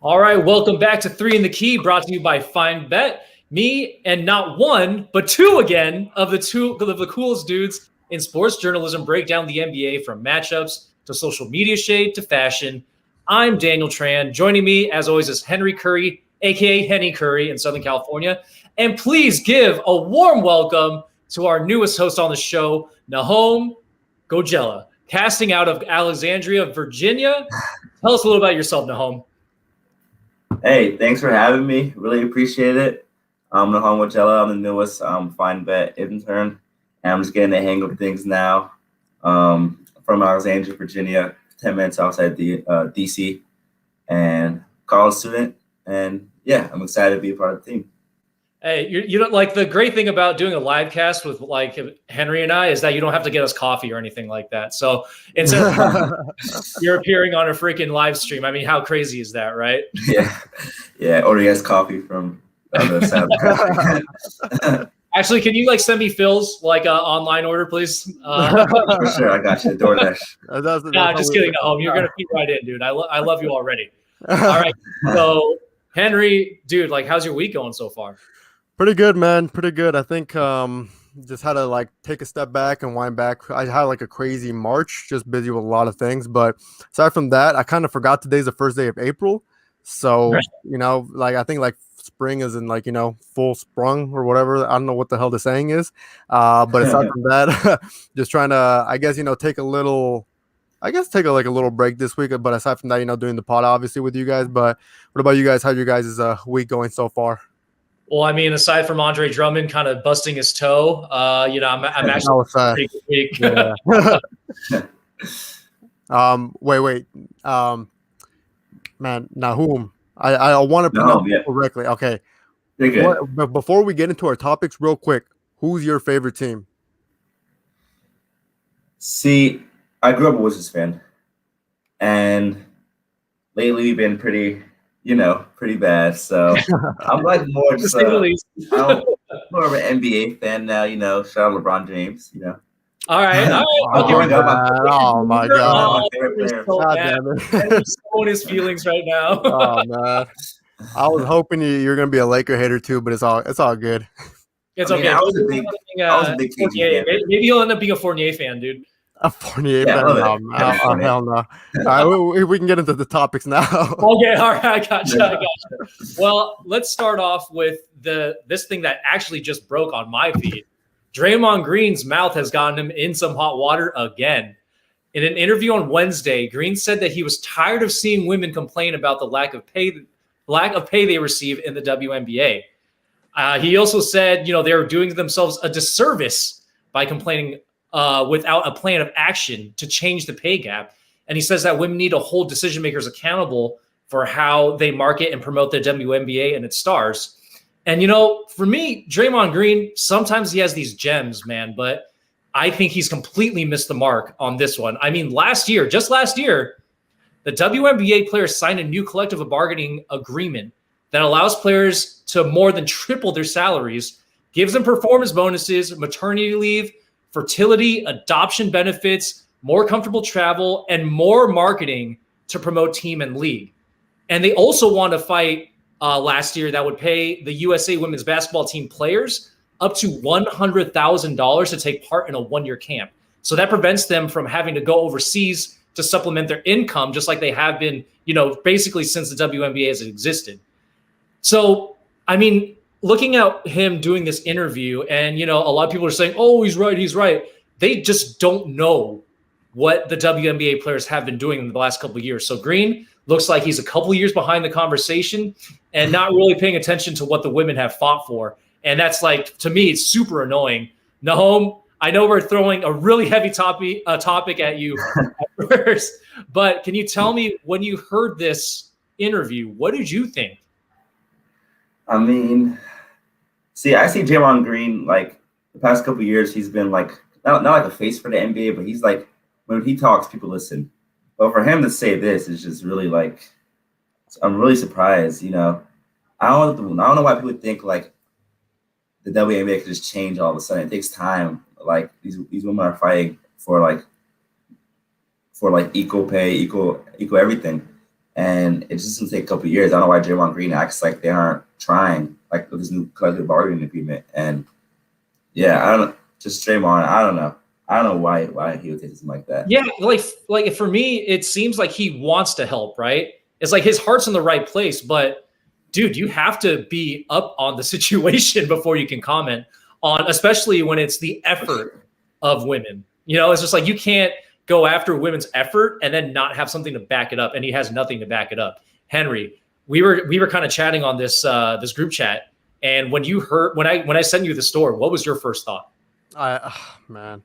All right, welcome back to Three in the Key, brought to you by Fine Bet. Me and not one, but two again of the coolest dudes in sports journalism break down the NBA from matchups to social media shade to fashion. I'm Daniel Tran. Joining me, as always, is Henry Curry, aka Henny Curry in Southern California. And please give a warm welcome to our newest host on the show, Nahom Gojela, casting out of Alexandria, Virginia. Tell us a little about yourself, Nahom. Hey, thanks for having me. Really appreciate it. I'm Nahom Gojela. I'm the newest Fine Bet intern, and I'm just getting the hang of things now. From Alexandria, Virginia, 10 minutes outside DC, and college student. And yeah, I'm excited to be a part of the team. Hey, you don't like the great thing about doing a live cast with like Henry and I is that you don't have to get us coffee or anything like that. So instead of you're appearing on a freaking live stream. I mean, how crazy is that, right? Yeah. Order us coffee from the other side of the country. Actually, can you like send me Phil's like online order, please? For sure, I got you. DoorDash. No, just kidding. Home. You're gonna fit right in, dude. I love you already. All right. So Henry, dude, like, how's your week going so far? Pretty good, man. Pretty good. I think just had to like take a step back and wind back. I had like a crazy March, just busy with a lot of things. But aside from that, I kind of forgot today's the first day of April. So, like I think like spring is in like, full sprung or whatever. I don't know what the hell the saying is. But aside from that, just trying to, I guess, take a little break this week. But aside from that, doing the pod obviously with you guys. But what about you guys? How's your guys' week going so far? Well, I mean, aside from Andre Drummond kind of busting his toe, I'm actually pretty good week. Yeah. Wait. Man, Nahum, I want to pronounce it correctly. Okay. But before we get into our topics, real quick, who's your favorite team? See, I grew up a Wizards fan, and lately we've been pretty bad. So I'm like more just I'm more of an NBA fan now. Shout out LeBron James. All right. Oh my God! He's showing his feelings right now. Oh man, I was hoping you're gonna be a Laker hater too, but it's all good. It's okay. I was a big KG fan. Maybe you'll end up being a Fournier fan, dude. A Fournier fan? Oh, hell no. All right, we can get into the topics now. Okay, all right, I gotcha. Well, let's start off with this thing that actually just broke on my feed. Draymond Green's mouth has gotten him in some hot water again. In an interview on Wednesday, Green said that he was tired of seeing women complain about the lack of pay they receive in the WNBA. He also said, they're doing themselves a disservice by complaining without a plan of action to change the pay gap. And he says that women need to hold decision makers accountable for how they market and promote the WNBA and its stars. And, for me, Draymond Green, sometimes he has these gems, man, but I think he's completely missed the mark on this one. I mean, just last year, the WNBA players signed a new collective bargaining agreement that allows players to more than triple their salaries, gives them performance bonuses, maternity leave, fertility, adoption benefits, more comfortable travel, and more marketing to promote team and league. And they also want to fight last year that would pay the USA women's basketball team players up to $100,000 to take part in a one-year camp. So that prevents them from having to go overseas to supplement their income, just like they have been, basically since the WNBA has existed. So, I mean, looking at him doing this interview and, a lot of people are saying, oh, he's right. They just don't know what the WNBA players have been doing in the last couple of years. So Green looks like he's a couple of years behind the conversation and not really paying attention to what the women have fought for. And that's like, to me, it's super annoying. Nahom, I know we're throwing a really heavy topic at you at first, but can you tell me when you heard this interview, what did you think? I mean, I see Draymond Green, like, the past couple of years, he's been, like, not like a face for the NBA, but he's, like, when he talks, people listen. But for him to say this is just really, like, I'm really surprised, I don't know why people think, like, the WNBA could just change all of a sudden. It takes time. Like, these women are fighting for equal pay, equal everything. And it just doesn't take a couple of years. I don't know why Draymond Green acts like they aren't trying, like with this new collective bargaining agreement. And yeah, I don't just Draymond. I don't know. I don't know why he would take something like that. Yeah, like for me, it seems like he wants to help, right? It's like his heart's in the right place, but dude, you have to be up on the situation before you can comment on, especially when it's the effort of women. It's just like you can't go after women's effort and then not have something to back it up. And he has nothing to back it up. Henry, we were kind of chatting on this this group chat, and when I sent you the story, what was your first thought? Man,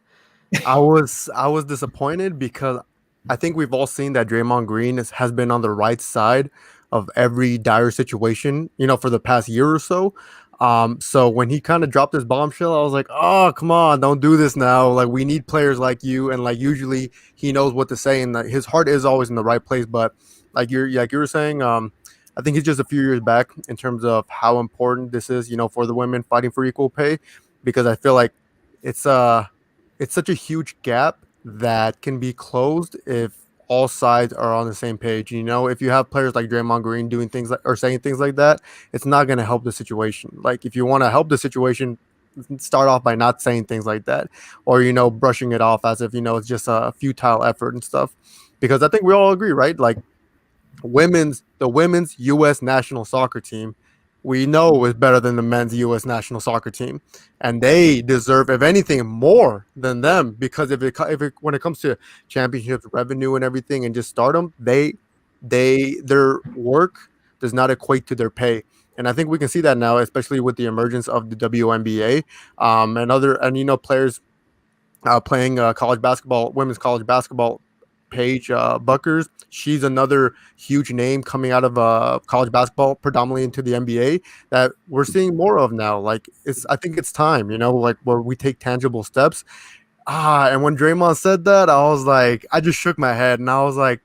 I was disappointed because I think we've all seen that Draymond Green has been on the right side of every dire situation, for the past year or so. So when he kind of dropped his bombshell, I was like, oh, come on, don't do this now. Like, we need players like you. And like, usually he knows what to say, and his heart is always in the right place. But like you were saying, I think he's just a few years back in terms of how important this is, for the women fighting for equal pay, because I feel like it's such a huge gap that can be closed if all sides are on the same page. If you have players like Draymond Green doing things like, or saying things like that, it's not going to help the situation. Like, if you want to help the situation, start off by not saying things like that, or brushing it off as if it's just a futile effort and stuff. Because I think we all agree, right? Like, the women's U.S. national soccer team, we know is better than the men's U.S. national soccer team, and they deserve, if anything, more than them, because when it comes to championships, revenue, and everything, and just stardom, their work does not equate to their pay. And I think we can see that now, especially with the emergence of the WNBA, and players playing college basketball, women's college basketball. Paige Buckers, she's another huge name coming out of college basketball, predominantly into the NBA, that we're seeing more of now. Like, I think it's time, like, where we take tangible steps. And when Draymond said that, I was like, I just shook my head, and I was like,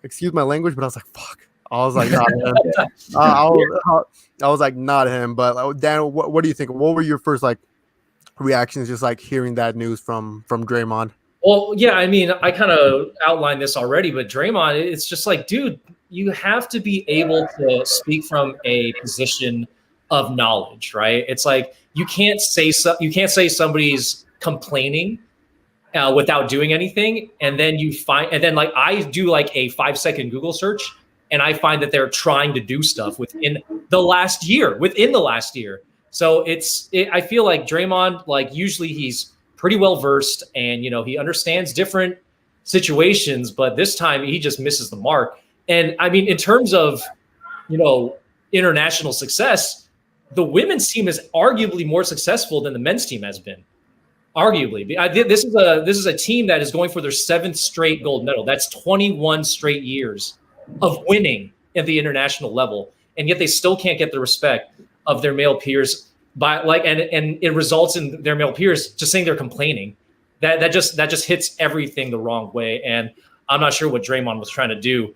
excuse my language, but I was like, fuck. I was like, not him. I was like, not him. But Dan, what do you think? What were your first reactions, just hearing that news from Draymond? Well, yeah, I mean, I kind of outlined this already, but Draymond, it's just like, dude, you have to be able to speak from a position of knowledge, right? It's like you can't say somebody's complaining without doing anything, and then I do a 5-second Google search, and I find that they're trying to do stuff within the last year. So I feel like Draymond, usually he's pretty well versed, and he understands different situations, but this time he just misses the mark. And I mean, in terms of international success, the women's team is arguably more successful than the men's team has been. Arguably, this is a team that is going for their 7th straight gold medal. That's 21 straight years of winning at the international level, and yet they still can't get the respect of their male peers. And it results in their male peers just saying they're complaining. That just hits everything the wrong way. And I'm not sure what Draymond was trying to do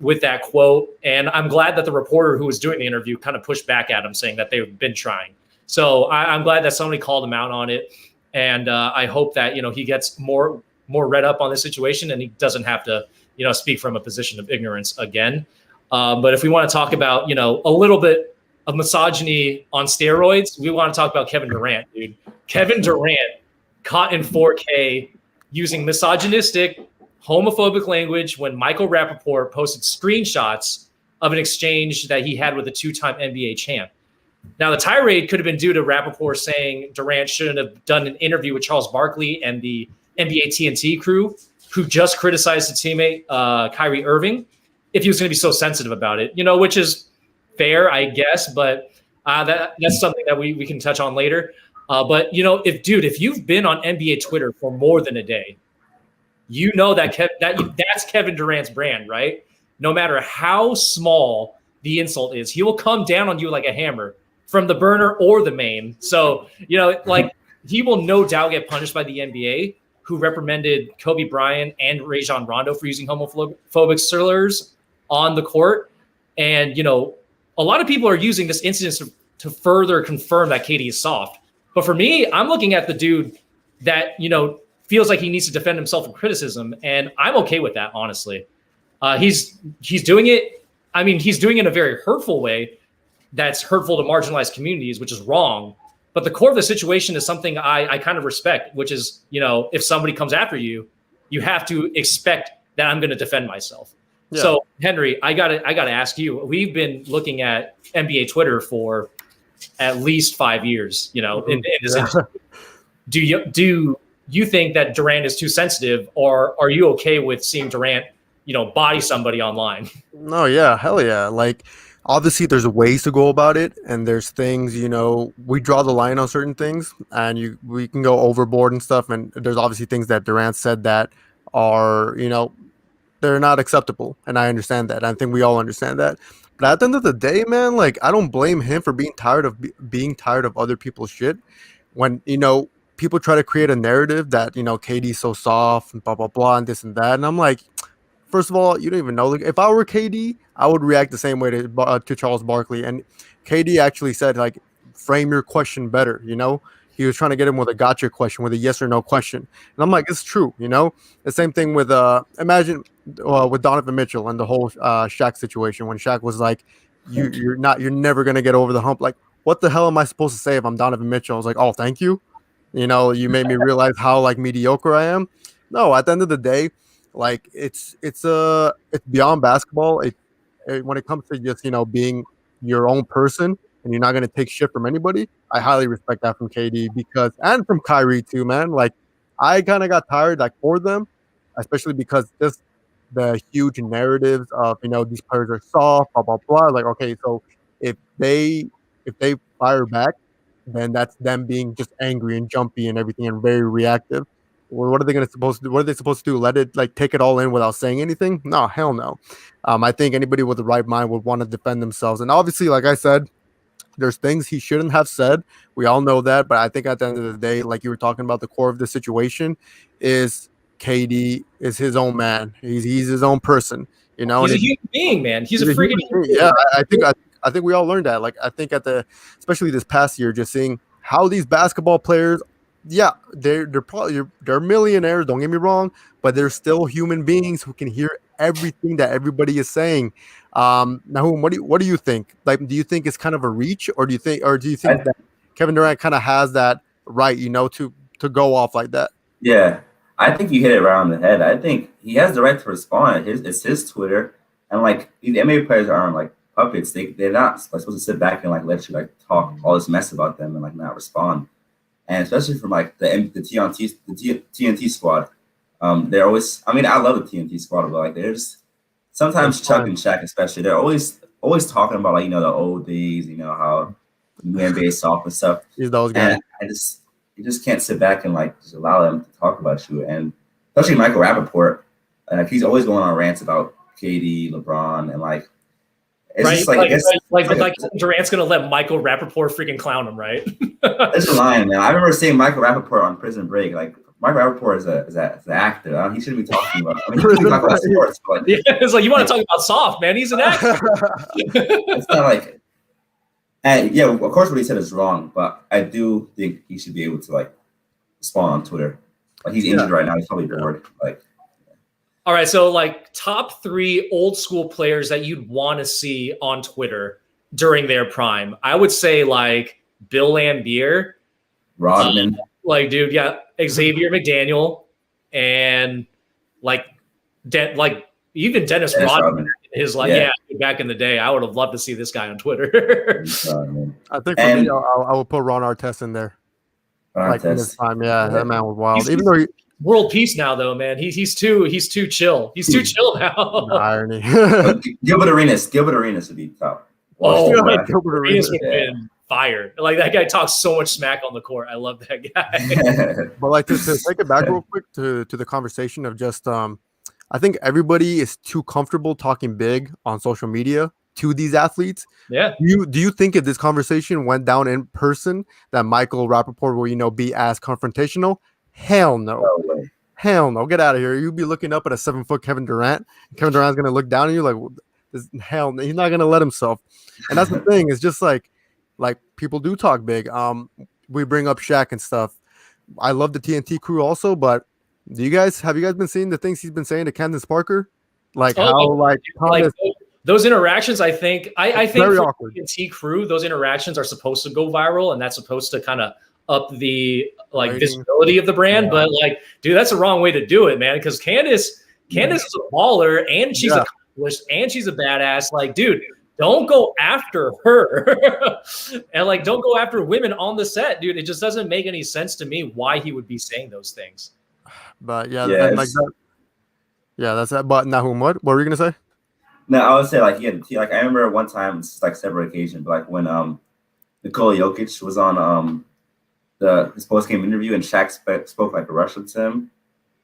with that quote. And I'm glad that the reporter who was doing the interview kind of pushed back at him, saying that they've been trying. So I'm glad that somebody called him out on it. And I hope that he gets more read up on this situation, and he doesn't have to speak from a position of ignorance again. But if we want to talk about a little bit of misogyny on steroids, we want to talk about Kevin Durant, dude. Kevin Durant caught in 4K using misogynistic, homophobic language when Michael Rappaport posted screenshots of an exchange that he had with a 2-time NBA champ. Now, the tirade could have been due to Rappaport saying Durant shouldn't have done an interview with Charles Barkley and the NBA TNT crew, who just criticized his teammate Kyrie Irving, if he was going to be so sensitive about it, which is fair, I guess, but that's something that we can touch on later. But if you've been on NBA Twitter for more than a day, that's Kevin Durant's brand, right? No matter how small the insult is, he will come down on you like a hammer from the burner or the main. So he will no doubt get punished by the NBA, who reprimanded Kobe Bryant and Rajon Rondo for using homophobic slurs on the court. And a lot of people are using this incident to further confirm that KD is soft. But for me, I'm looking at the dude that, feels like he needs to defend himself from criticism. And I'm okay with that, honestly. He's doing it. I mean, he's doing it in a very hurtful way that's hurtful to marginalized communities, which is wrong. But the core of the situation is something I kind of respect, which is, if somebody comes after you, you have to expect that I'm going to defend myself. Yeah. So, Henry, I gotta ask you. We've been looking at NBA Twitter for at least 5 years. In this industry. Do you think that Durant is too sensitive, or are you okay with seeing Durant, body somebody online? No, yeah, hell yeah. Like, obviously, there's ways to go about it, and there's things, we draw the line on certain things, and we can go overboard and stuff. And there's obviously things that Durant said that are, they're not acceptable, and I understand that. I think we all understand that. But at the end of the day, man, like, I don't blame him for being tired of other people's shit. When people try to create a narrative that KD's so soft and blah blah blah and this and that, and I'm like, first of all, you don't even know. Like, if I were KD, I would react the same way to Charles Barkley. And KD actually said, like, frame your question better. He was trying to get him with a gotcha question, with a yes or no question. And I'm like, it's true. The same thing with imagine with Donovan Mitchell and the whole Shaq situation, when Shaq was like, you're never gonna get over the hump. Like, what the hell am I supposed to say if I'm Donovan Mitchell? I was like, oh, thank you. You made me realize how like mediocre I am. No, at the end of the day, like, it's beyond basketball. When it comes to just being your own person and you're not going to take shit from anybody, I highly respect that from KD, and from Kyrie too, man. Like, I kind of got tired, like, for them, especially because just the huge narratives of these players are soft, blah blah blah. Like, okay, so if they fire back, then that's them being just angry and jumpy and everything and very reactive. What are they supposed to do? What are they supposed to do? Let it, like, take it all in without saying anything? No, hell no. I think anybody with the right mind would want to defend themselves. And obviously, like I said, there's things he shouldn't have said. We all know that. But I think at the end of the day, like you were talking about, the core of the situation is KD is his own man. He's his own person. He's a human being, man. He's a freaking human being. Yeah, I think we all learned that. Like, I think especially this past year, just seeing how these basketball players, yeah, they're millionaires, don't get me wrong, but they're still human beings who can hear everything that everybody is saying. Nahum, what do you think? Like, do you think it's kind of a reach, or do you think that Kevin Durant kind of has that right, to go off like that? Yeah, I think you hit it right on the head. I think he has the right to respond. It's his Twitter, and like, the NBA players aren't like puppets. They're not supposed to sit back and like let you like talk all this mess about them and like not respond. And especially from like the TNT squad, they're always. I mean, I love the TNT squad, but like, they're just sometimes Chuck and Shaq, especially, they're always talking about, like, the old days, how the NBA is soft and stuff. He's those guys. And you just can't sit back and like just allow them to talk about you. And especially Michael Rappaport, he's always going on rants about KD, LeBron, and like. It's right, just like Durant's gonna let Michael Rappaport freaking clown him, right? That's a line, man. I remember seeing Michael Rappaport on Prison Break. Like, Michael Rappaport is an actor. He shouldn't be talking about. I mean, he should be talking about sports, but yeah, it's like, you want to talk about soft, man? He's an actor. It's not like, and yeah, of course, what he said is wrong, but I do think he should be able to like respond on Twitter. Like, he's injured right now. He's probably bored. Like. All right, so like top 3 old school players that you'd want to see on Twitter during their prime. I would say like Bill Laimbeer, Rodman, dude, yeah, Xavier McDaniel, and like even Dennis Rodman. Back in the day, I would have loved to see this guy on Twitter. I think for me, I would put Ron Artest in there. Like, in his time, yeah, that man was wild. Even though world peace now, though, man. He's too chill. He's too chill now. Irony. Gilbert Arenas would be top. Gilbert Arenas would have been fire. Like, that guy talks so much smack on the court. I love that guy. But like, to take it back real quick to the conversation of just I think everybody is too comfortable talking big on social media to these athletes. Yeah. Do you think if this conversation went down in person that Michael Rappaport will be as confrontational? Hell no. Hell no. Get out of here. You'll be looking up at a 7-foot Kevin Durant. Kevin Durant's going to look down at you like, hell no. He's not going to let himself. And that's the thing. It's just like people do talk big. We bring up Shaq and stuff. I love the TNT crew also, but have you guys been seeing the things he's been saying to Candace Parker? Like Oh, how like Thomas, those interactions, I think very for awkward. the TNT crew, those interactions are supposed to go viral, and that's supposed to kind of up the like Ratings. visibility of the brand. Yeah. But like, dude, that's the wrong way to do it, man. Because Candace is a baller, and she's accomplished, and she's a badass. Like, dude, don't go after her, and like, don't go after women on the set, dude. It just doesn't make any sense to me why he would be saying those things. But and like that. Yeah, that's that. But Nahum, what were you gonna say? No, I would say like like I remember one time, it's like several occasions, but like when Nikola Jokic was on his post game interview and Shaq spoke like Russian to him,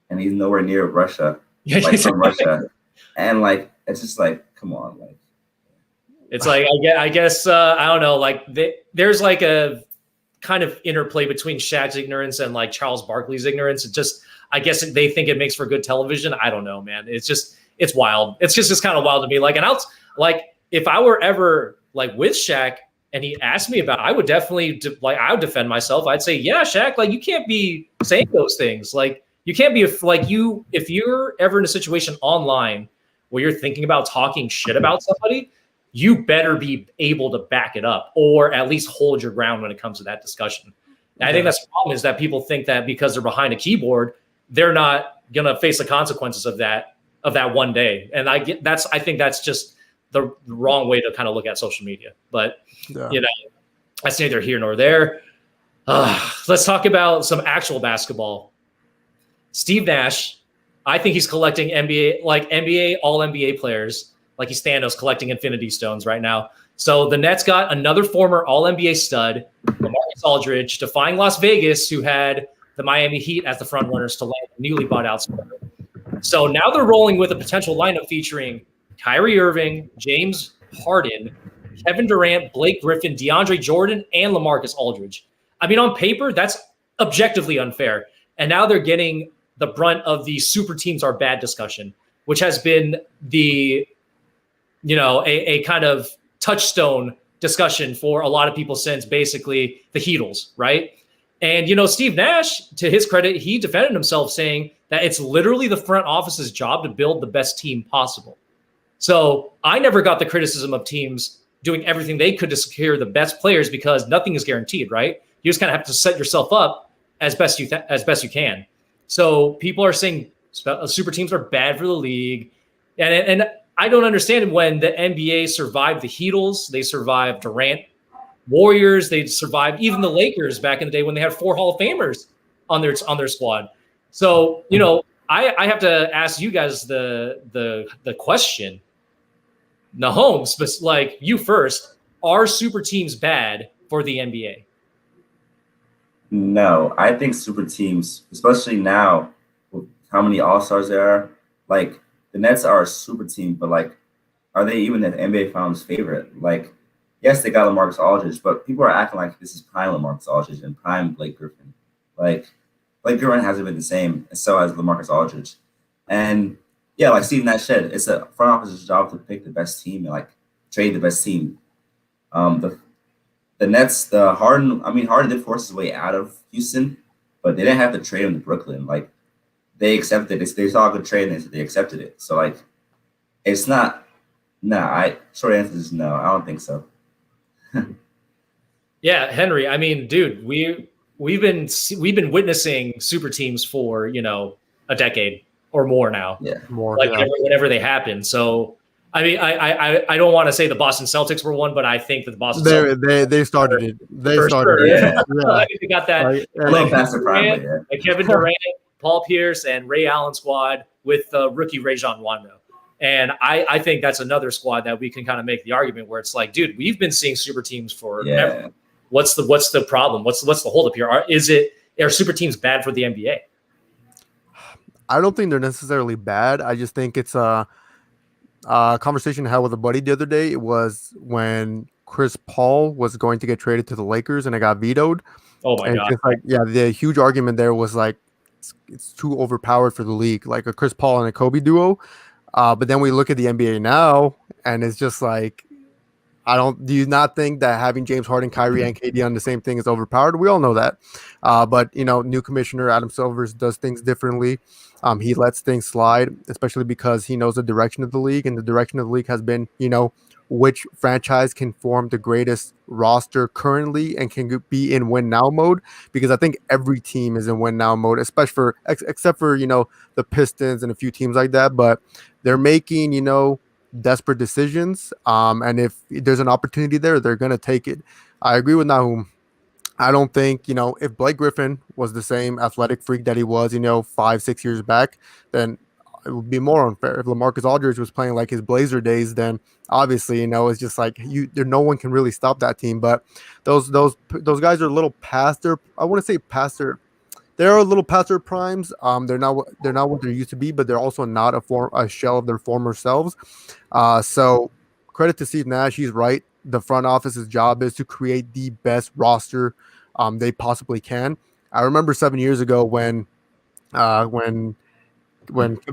and he's nowhere near Russia, like from Russia, and like it's just like come on, like it's like I guess I don't know, like there's like a kind of interplay between Shaq's ignorance and like Charles Barkley's ignorance. It just I guess they think it makes for good television. I don't know, man. It's wild. It's just kind of wild to me. Like, and if I were ever like with Shaq and he asked me about, I would definitely I would defend myself. I'd say, yeah, Shaq, like you can't be saying those things. Like you can't be if you're ever in a situation online where you're thinking about talking shit about somebody, you better be able to back it up or at least hold your ground when it comes to that discussion. And I think that's the problem is that people think that because they're behind a keyboard, they're not going to face the consequences of that one day. And I think that's just the wrong way to kind of look at social media. But, that's neither here nor there. Let's talk about some actual basketball. Steve Nash, I think he's collecting NBA, all NBA players, like he's Thanos collecting Infinity Stones right now. So the Nets got another former all NBA stud, LaMarcus Aldridge, defying Las Vegas, who had the Miami Heat as the front runners to land a newly bought out star. So now they're rolling with a potential lineup featuring Kyrie Irving, James Harden, Kevin Durant, Blake Griffin, DeAndre Jordan, and LaMarcus Aldridge. I mean, on paper, that's objectively unfair. And now they're getting the brunt of the super teams are bad discussion, which has been a kind of touchstone discussion for a lot of people since basically the Heatles, right? And, Steve Nash, to his credit, he defended himself saying that it's literally the front office's job to build the best team possible. So I never got the criticism of teams doing everything they could to secure the best players because nothing is guaranteed, right? You just kind of have to set yourself up as best you can. So people are saying super teams are bad for the league. And I don't understand when the NBA survived the Heatles, they survived Durant, Warriors, they survived even the Lakers back in the day when they had 4 Hall of Famers on their squad. So, I have to ask you guys the question. Nahom, like you first, are super teams bad for the NBA? No, I think super teams, especially now with how many all-stars there are, like the Nets are a super team, but like, are they even an NBA Finals favorite? Like, yes, they got LaMarcus Aldridge, but people are acting like this is prime LaMarcus Aldridge and prime Blake Griffin. Like, Blake Griffin hasn't been the same, and so has LaMarcus Aldridge. And yeah, like Steve Nash said, it's a front office's job to pick the best team and like trade the best team. The Nets, Harden did force his way out of Houston, but they didn't have to trade him to Brooklyn. Like they accepted it. They saw a good trade and they accepted it. So like, it's not. Short answer is no. I don't think so. Yeah, Henry. I mean, dude, we've been witnessing super teams for a decade or more now. Yeah, more. Like whenever they happen. So I mean, I don't want to say the Boston Celtics were one, but I think that the Boston Celtics they started it. They started sure. it. Yeah. They got that. Like Kevin Durant, Paul Pierce, and Ray Allen squad with rookie Rajon Rondo. And I think that's another squad that we can kind of make the argument where it's like, dude, we've been seeing super teams forever. Yeah. What's the problem? What's the holdup here? Are super teams bad for the NBA? I don't think they're necessarily bad. I just think it's a conversation I had with a buddy the other day. It was when Chris Paul was going to get traded to the Lakers and it got vetoed. Oh my God. The huge argument there was like it's too overpowered for the league, like a Chris Paul and a Kobe duo. But then we look at the NBA now, and it's just like, do you not think that having James Harden, Kyrie, and KD on the same thing is overpowered? We all know that. But, new commissioner Adam Silver does things differently. He lets things slide, especially because he knows the direction of the league, and the direction of the league has been, which franchise can form the greatest roster currently and can be in win now mode. Because I think every team is in win now mode, especially except for the Pistons and a few teams like that. But they're making desperate decisions. And if there's an opportunity there, they're gonna take it. I agree with Nahum. I don't think, if Blake Griffin was the same athletic freak that he was, 5-6 years back, then it would be more unfair. If LaMarcus Aldridge was playing like his Blazer days, then obviously, it's just like no one can really stop that team. But those guys are a little past their, I want to say past their, they're a little past their primes. They're not what they used to be, but they're also not a shell of their former selves. So credit to Steve Nash. He's right. The front office's job is to create the best roster they possibly can. I remember 7 years ago when Kevin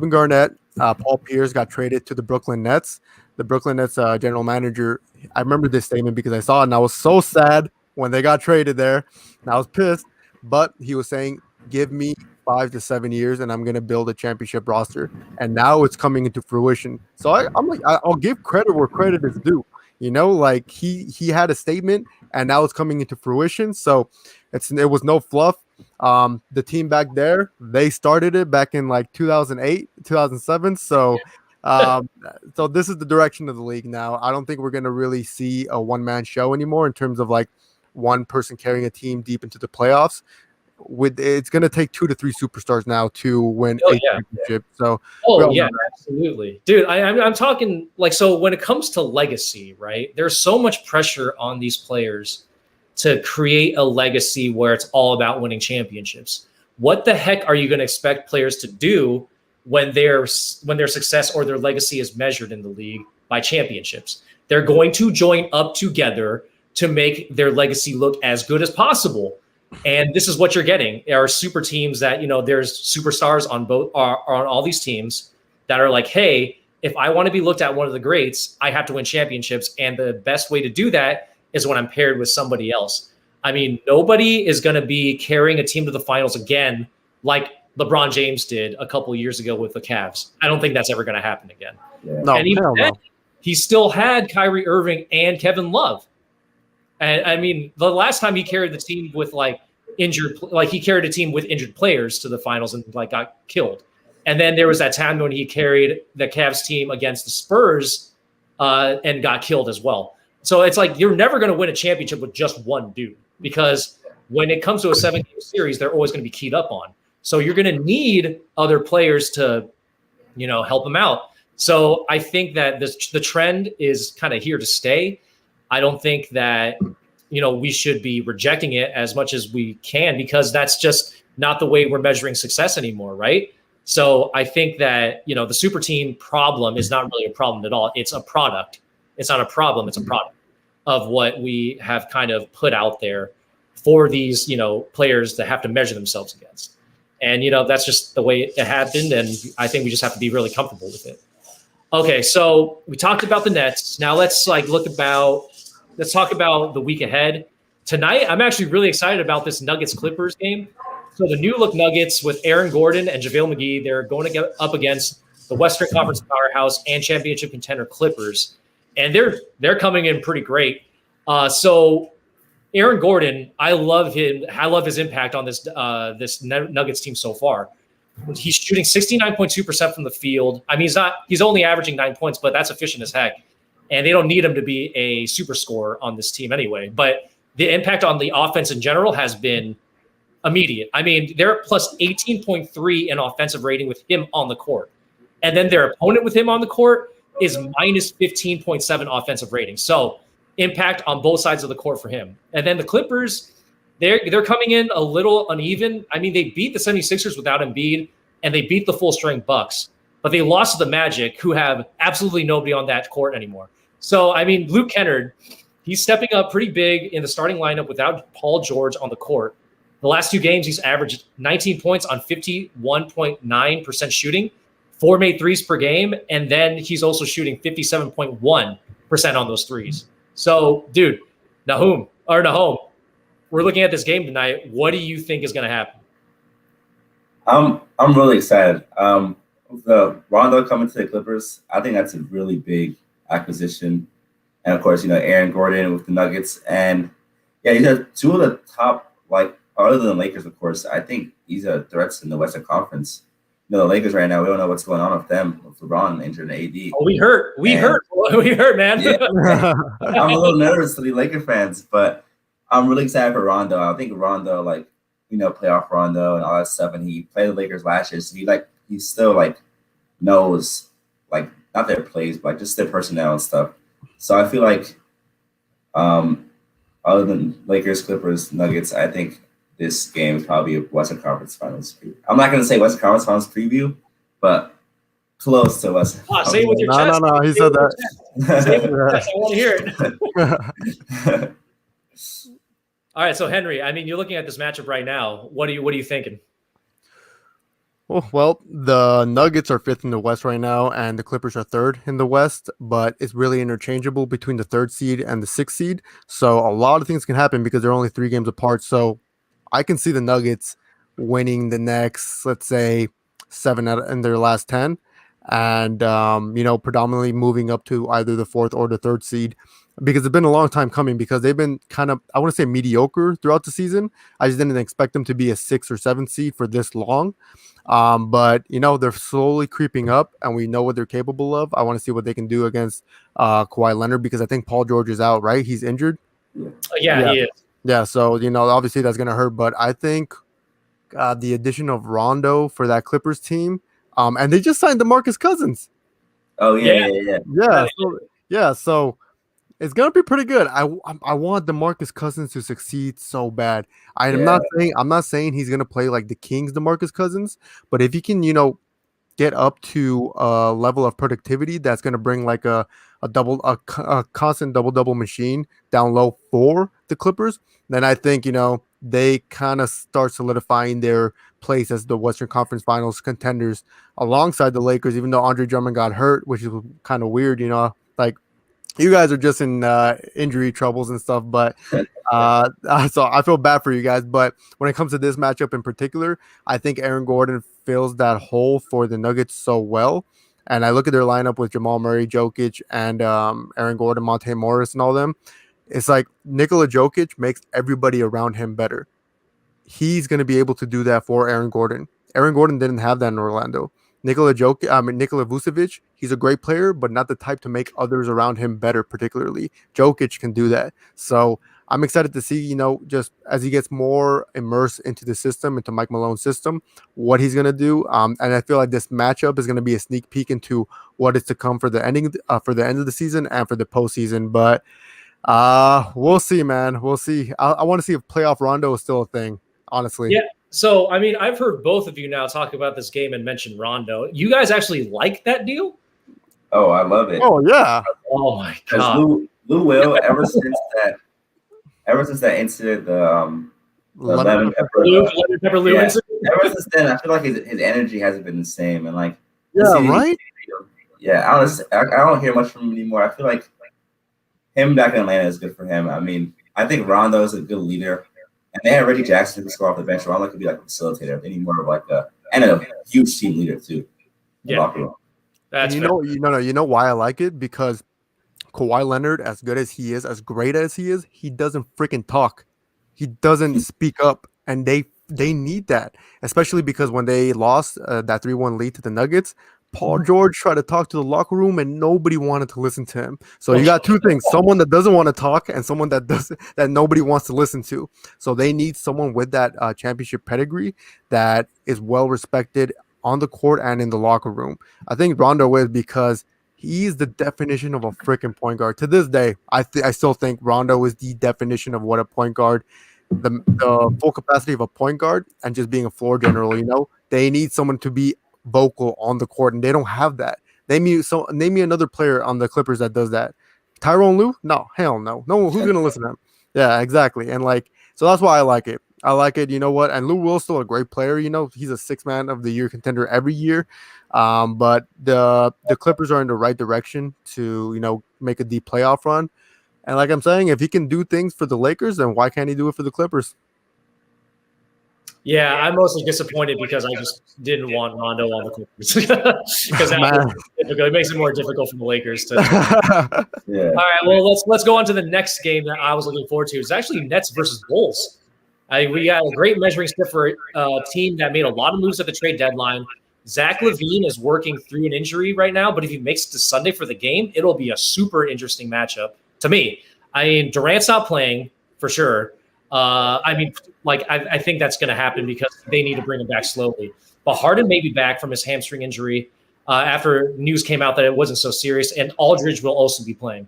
Garnett, Paul Pierce got traded to the Brooklyn Nets. The Brooklyn Nets general manager, I remember this statement because I saw it and I was so sad when they got traded there. And I was pissed, but he was saying, give me 5 to 7 years and I'm going to build a championship roster. And now it's coming into fruition. So I'm like, I'll give credit where credit is due. Like he had a statement and now it's coming into fruition. So it was no fluff. The team back there, they started it back in like 2008, 2007. So, so this is the direction of the league now. I don't think we're going to really see a one-man show anymore in terms of like one person carrying a team deep into the playoffs. It's going to take 2 to 3 superstars now to win a championship. So, absolutely, dude. I'm talking like, so when it comes to legacy, right? There's so much pressure on these players to create a legacy where it's all about winning championships. What the heck are you going to expect players to do when their success or their legacy is measured in the league by championships? They're going to join up together to make their legacy look as good as possible. And this is what you're getting are super teams that, there's superstars on all these teams that are like, hey, if I want to be looked at one of the greats, I have to win championships. And the best way to do that is when I'm paired with somebody else. I mean, nobody is going to be carrying a team to the finals again, like LeBron James did a couple of years ago with the Cavs. I don't think that's ever going to happen again. Yeah. No, and even then, he still had Kyrie Irving and Kevin Love. And I mean, the last time he carried the team with he carried a team with injured players to the finals and got killed. And then there was that time when he carried the Cavs team against the Spurs and got killed as well. So it's like, you're never going to win a championship with just one dude, because when it comes to a 7-game series, they're always going to be keyed up on. So you're going to need other players to, help them out. So I think that the trend is kind of here to stay. I don't think that, we should be rejecting it as much as we can, because that's just not the way we're measuring success anymore, right? So I think that, the super team problem is not really a problem at all. It's a product. It's not a problem. It's a product of what we have kind of put out there for these, players that have to measure themselves against. And, that's just the way it happened. And I think we just have to be really comfortable with it. Okay, so we talked about the Nets. Now let's let's talk about the week ahead. Tonight, I'm actually really excited about this Nuggets-Clippers game. So the new look Nuggets with Aaron Gordon and JaVale McGee, they're going to get up against the Western Conference powerhouse and championship contender Clippers. And they're coming in pretty great. So Aaron Gordon, I love him. I love his impact on this Nuggets team so far. He's shooting 69.2% from the field. I mean, he's only averaging 9 points, but that's efficient as heck. And they don't need him to be a super scorer on this team anyway. But the impact on the offense in general has been immediate. I mean, they're plus 18.3 in offensive rating with him on the court. And then their opponent with him on the court is minus 15.7 offensive rating. So impact on both sides of the court for him. And then the Clippers, they're coming in a little uneven. I mean, they beat the 76ers without Embiid, and they beat the full-strength Bucks. But they lost to the Magic, who have absolutely nobody on that court anymore. So, I mean, Luke Kennard, he's stepping up pretty big in the starting lineup without Paul George on the court. The last 2 games, he's averaged 19 points on 51.9% shooting, 4 made threes per game, and then he's also shooting 57.1% on those threes. So, dude, Nahum, we're looking at this game tonight. What do you think is going to happen? I'm really excited. The Rondo coming to the Clippers, I think that's a really big acquisition. And of course, Aaron Gordon with the Nuggets, and yeah, these are two of the top, like other than the Lakers, of course. I think these are threats in the Western Conference. The Lakers right now, we don't know what's going on with them. With LeBron injured and AD. Oh, we hurt, man. Yeah, I'm a little nervous to the Laker fans, but I'm really excited for Rondo. I think Rondo, like playoff Rondo and all that stuff, and he played the Lakers last year, so he still like knows like not their plays, but like just their personnel and stuff. So I feel like, other than Lakers, Clippers, Nuggets, I think this game is probably a Western Conference Finals preview. I'm not going to say Western Conference Finals preview, but close to Western. Say it with your chest. No. He said that. Say it with your chest. I want to hear it. All right, so Henry, I mean, you're looking at this matchup right now. What are you thinking? Well, the Nuggets are 5th in the West right now, and the Clippers are 3rd in the West, but it's really interchangeable between the 3rd seed and the 6th seed. So a lot of things can happen because they're only 3 games apart. So I can see the Nuggets winning the next, let's say, 7 in their last 10, and predominantly moving up to either the 4th or the 3rd seed, because it's been a long time coming, because they've been kind of, I want to say, mediocre throughout the season. I just didn't expect them to be a 6th or 7th seed for this long. But they're slowly creeping up, and we know what they're capable of. I want to see what they can do against Kawhi Leonard, because I think Paul George is out, right? He's injured. Yeah, he is. Yeah, so obviously that's going to hurt, but I think the addition of Rondo for that Clippers team, and they just signed DeMarcus Cousins. Oh yeah. So it's gonna be pretty good. I want DeMarcus Cousins to succeed so bad. I'm not saying he's gonna play like the Kings DeMarcus Cousins, but if he can, get up to a level of productivity that's gonna bring like a constant double machine down low for the Clippers, then I think they kind of start solidifying their place as the Western Conference Finals contenders alongside the Lakers. Even though Andre Drummond got hurt, which is kind of weird, like. You guys are just in injury troubles and stuff, but so I feel bad for you guys. But when it comes to this matchup in particular, I think Aaron Gordon fills that hole for the Nuggets so well. And I look at their lineup with Jamal Murray, Jokic, and Aaron Gordon, Monte Morris, and all them. It's like Nikola Jokic makes everybody around him better. He's going to be able to do that for Aaron Gordon. Aaron Gordon didn't have that in Orlando. Nikola Vucevic, he's a great player, but not the type to make others around him better, particularly. Jokic can do that. So I'm excited to see, just as he gets more immersed into the system, into Mike Malone's system, what he's going to do. And I feel like this matchup is going to be a sneak peek into what is to come for the end of the season and for the postseason. But we'll see, man. We'll see. I want to see if playoff Rondo is still a thing, honestly. Yeah. So, I mean, I've heard both of you now talk about this game and mention Rondo. You guys actually like that deal? Oh, I love it. Oh, yeah. Oh, my God. Lou Will, ever since that incident, the lemon pepper Lou incident? Ever since then, I feel like his energy hasn't been the same. And like, right? Yeah, I don't hear much from him anymore. I feel like him back in Atlanta is good for him. I mean, I think Rondo is a good leader. And they had Reggie Jackson to score off the bench. Rondo could be like a facilitator. They need more of like a huge team leader too. Yeah, that's you know why I like it, because Kawhi Leonard, as good as he is, as great as he is, he doesn't freaking talk. He doesn't speak up, and they need that, especially because when they lost that 3-1 lead to the Nuggets, Paul George tried to talk to the locker room and nobody wanted to listen to him. So you got two things: someone that doesn't want to talk and someone that nobody wants to listen to. So they need someone with that championship pedigree that is well respected on the court and in the locker room. I think Rondo is, because he's the definition of a freaking point guard. To this day, I still think Rondo is the definition of what a point guard, the full capacity of a point guard, and just being a floor general. They need someone to be vocal on the court, and they don't have that. Name me another player on the Clippers that does that. Tyronn Lue? No, hell no. No, who's gonna listen to him? Yeah, exactly. And so that's why I like it. You know what? And Lou Will's still a great player. He's a 6th man of the year contender every year. But the Clippers are in the right direction to make a deep playoff run. And like I'm saying, if he can do things for the Lakers, then why can't he do it for the Clippers? Yeah, I'm mostly disappointed because I just didn't want Rondo on the Clippers because it makes it more difficult for the Lakers to. Yeah. All right, well let's go on to the next game that I was looking forward to. It's actually Nets versus Bulls. We got a great measuring stick for a team that made a lot of moves at the trade deadline. Zach LaVine is working through an injury right now, but if he makes it to Sunday for the game, it'll be a super interesting matchup to me. I mean, Durant's not playing for sure. I think that's going to happen because they need to bring him back slowly. But Harden may be back from his hamstring injury after news came out that it wasn't so serious, and Aldridge will also be playing.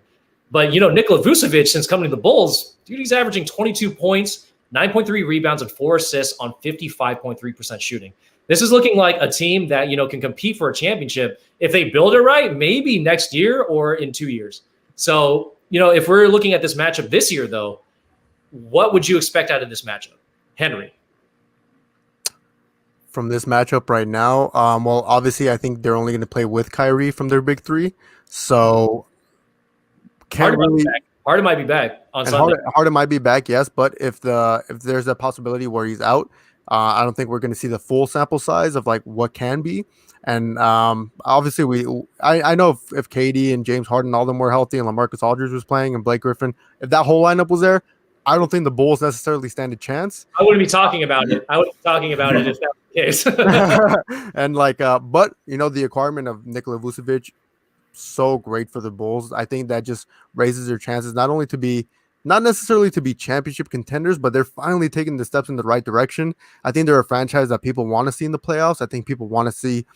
But, Nikola Vucevic, since coming to the Bulls, dude, he's averaging 22 points, 9.3 rebounds, and 4 assists on 55.3% shooting. This is looking like a team that, can compete for a championship. If they build it right, maybe next year or in 2 years. So, if we're looking at this matchup this year, though, what would you expect out of this matchup? Henry. From this matchup right now, well, obviously, I think they're only going to play with Kyrie from their big three. So, Harden might be back on Sunday. Harden might be back, yes. But if there's a possibility where he's out, I don't think we're going to see the full sample size of like what can be. And obviously, I know if KD and James Harden, all of them were healthy, and LaMarcus Aldridge was playing, and Blake Griffin, if that whole lineup was there, I don't think the Bulls necessarily stand a chance. I wouldn't be talking about it. I would be talking about it if that was the case. And but the acquirement of Nikola Vucevic, so great for the Bulls. I think that just raises their chances not necessarily to be championship contenders, but they're finally taking the steps in the right direction. I think they're a franchise that people want to see in the playoffs. I think people want to see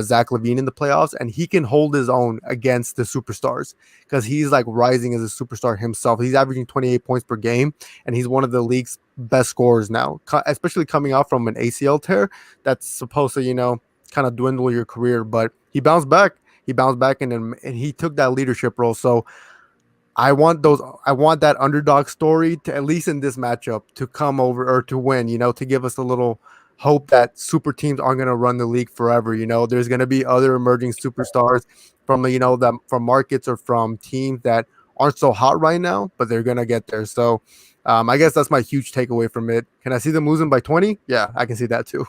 Zach LaVine in the playoffs, and he can hold his own against the superstars because he's like rising as a superstar himself. He's averaging 28 points per game, and he's one of the league's best scorers now, especially coming off from an ACL tear that's supposed to, kind of dwindle your career. But he bounced back. And he took that leadership role. So I want that underdog story to, at least in this matchup, to come over or to win, to give us a little hope that super teams aren't going to run the league forever. There's going to be other emerging superstars from, from markets or from teams that aren't so hot right now, but they're going to get there. So I guess that's my huge takeaway from it. Can I see them losing by 20? Yeah, I can see that too.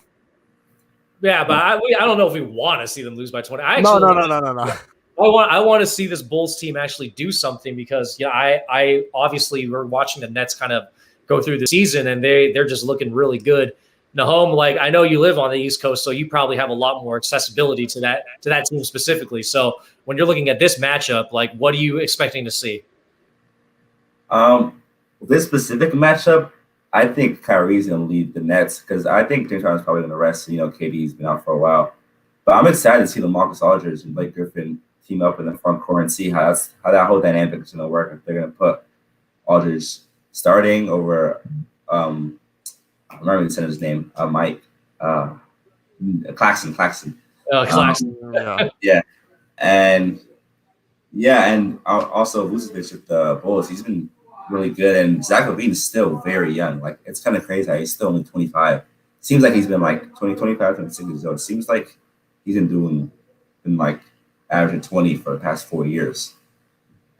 Yeah, but I don't know if we want to see them lose by 20. No. I want to see this Bulls team actually do something because I obviously we're watching the Nets kind of go through the season and they're just looking really good. Nahom, I know you live on the East Coast, so you probably have a lot more accessibility to that team specifically. So when you're looking at this matchup, what are you expecting to see? This specific matchup, I think Kyrie's going to lead the Nets because I think James Harden's probably going to rest. KD's been out for a while. But I'm excited to see LaMarcus Aldridge and Blake Griffin team up in the front court and see how that whole dynamic is going to work. If they're going to put Aldridge starting over, I remember the center's name, Mike, Claxton. Oh, Claxton. Yeah. And also Vucevic with the Bulls, he's been really good. And Zach LaVine is still very young. It's kind of crazy how he's still only 25. Seems like he's been 20, 25, 26 years old. Seems like he's been averaging 20 for the past 4 years.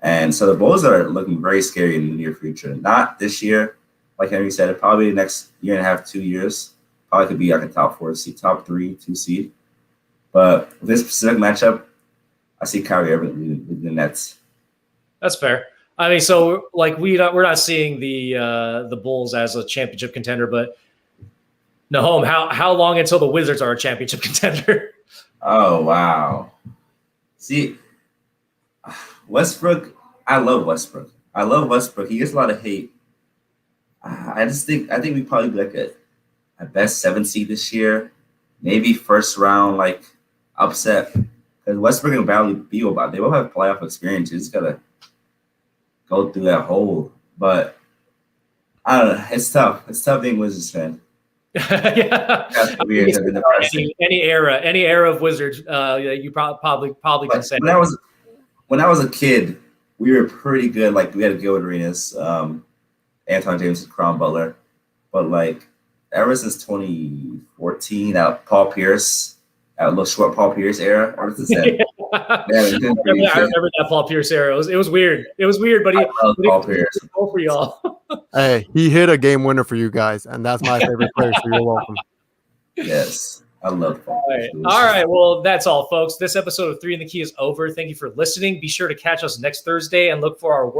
And so the Bulls are looking very scary in the near future. Not this year, like Henry said, probably the next year and a half, 2 years. Probably could be a top 4 seed, top 3, 2 seed. But with this specific matchup, I see Kyrie with the Nets. That's fair. I mean, so we're not seeing the Bulls as a championship contender, but Nahom, how long until the Wizards are a championship contender? Oh wow. See, Westbrook, I love Westbrook. He gets a lot of hate. I think we probably be a best 7 seed this year, maybe first round upset. Because Westbrook and Bradley Beal, they both have playoff experience. You just gotta go through that hole. But I don't know. It's tough. It's tough being Wizards fan. Yeah. Any era of Wizards, you probably can say. When I was a kid, we were pretty good. We had Gilbert Arenas, Anton James, Crown Butler, but ever since 2014, Paul Pierce, a little short Paul Pierce era. Ever since then, I remember that Paul Pierce era. It was weird. It was weird, but he Paul Pierce for y'all. Hey, he hit a game winner for you guys, and that's my favorite player. So you're welcome. Yes, I love that. All right. Well, that's all, folks. This episode of 3 in the Key is over. Thank you for listening. Be sure to catch us next Thursday and look for our work